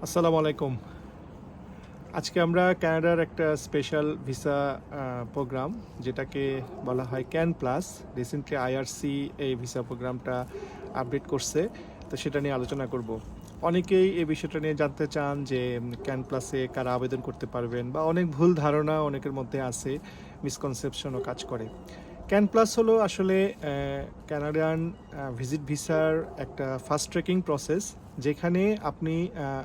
আসসালামু আলাইকুম। আজকে আমরা কানাডার একটা স্পেশাল ভিসা প্রোগ্রাম যেটাকে বলা হয় ক্যান প্লাস। রিসেন্টলি আইআরসি এই ভিসা প্রোগ্রামটা আপডেট করছে, তো সেটা নিয়ে আলোচনা করব। অনেকেই এই বিষয়টা নিয়ে জানতে চান যে ক্যান প্লাসে কারা আবেদন করতে পারবেন, বা অনেক ভুল ধারণা অনেকের মধ্যে আছে, মিসকনসেপশনও কাজ করে। ক্যান প্লাস হলো আসলে কানাডিয়ান ভিজিট ভিসার একটা ফাস্ট ট্র্যাকিং প্রসেস, যেখানে আপনি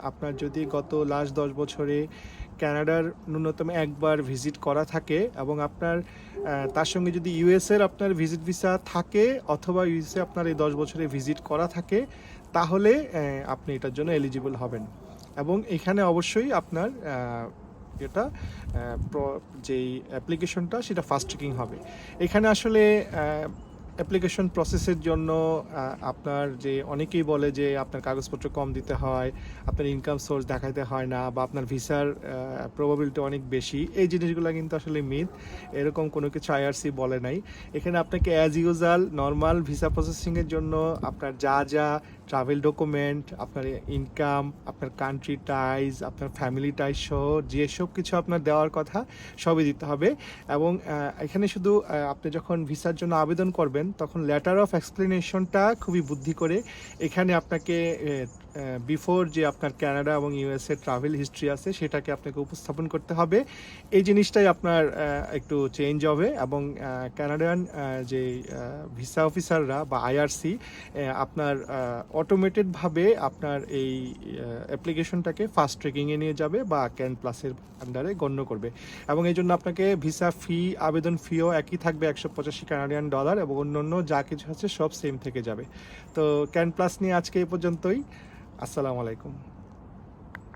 আপনার যদি গত লাস্ট 10 বছরে কানাডার ন্যূনতম একবার ভিজিট করা থাকে এবং আপনার তার সঙ্গে যদি ইউএসের আপনার ভিজিট ভিসা থাকে, অথবা ইউএসএ আপনার এই 10 বছরে ভিজিট করা থাকে, তাহলে আপনি এটার জন্য এলিজিবল হবেন। এবং এখানে অবশ্যই আপনার যেটা যেই অ্যাপ্লিকেশনটা সেটা ফাস্ট ট্র্যাকিং হবে। এখানে আসলে অ্যাপ্লিকেশন প্রসেসের জন্য আপনার যে অনেকেই বলে যে আপনার কাগজপত্র কম দিতে হয়, আপনার ইনকাম সোর্স দেখাতে হয় না, বা আপনার ভিসার প্রবাবিলিটি অনেক বেশি। এই জিনিসগুলো কিন্তু আসলে মিথ। এরকম কোনো কিছু আইআরসি বলে নাই। এখানে আপনাকে অ্যাজ ইউজাল নর্মাল ভিসা প্রসেসিংয়ের জন্য আপনার যা যা ট্রাভেল ডকুমেন্ট, আপনার ইনকাম, আপনার কান্ট্রি টাইজ, আপনার ফ্যামিলি টাইজ সহ যেসব কিছু আপনার দেওয়ার কথা সবই দিতে হবে। এবং এখানে শুধু আপনি যখন ভিসার জন্য আবেদন করবেন, তখন লেটার অফ এক্সপ্লেনেশনটা খুবই বুদ্ধি করে এখানে আপনাকে বিফোর যে আপনার কানাডা এবং ইউএসএ ট্রাভেল হিস্ট্রি আছে সেটাকে আপনাকে উপস্থাপন করতে হবে। এই জিনিসটাই আপনার একটু চেঞ্জ হবে। এবং কানাডিয়ান যে ভিসা অফিসাররা বা আইআরসি আপনার অটোমেটেডভাবে আপনার এই অ্যাপ্লিকেশনটাকে ফাস্ট ট্র্যাকিংয়ে নিয়ে যাবে বা ক্যান প্লাসের আন্ডারে গণ্য করবে। এবং এই জন্য আপনাকে ভিসা ফি, আবেদন ফিও একই থাকবে, $185 এবং অন্য যা কিছু আছে সব সেম থেকে যাবে। তো ক্যান প্লাস নিয়ে আজকে এই পর্যন্তই। আসসালামু আলাইকুম।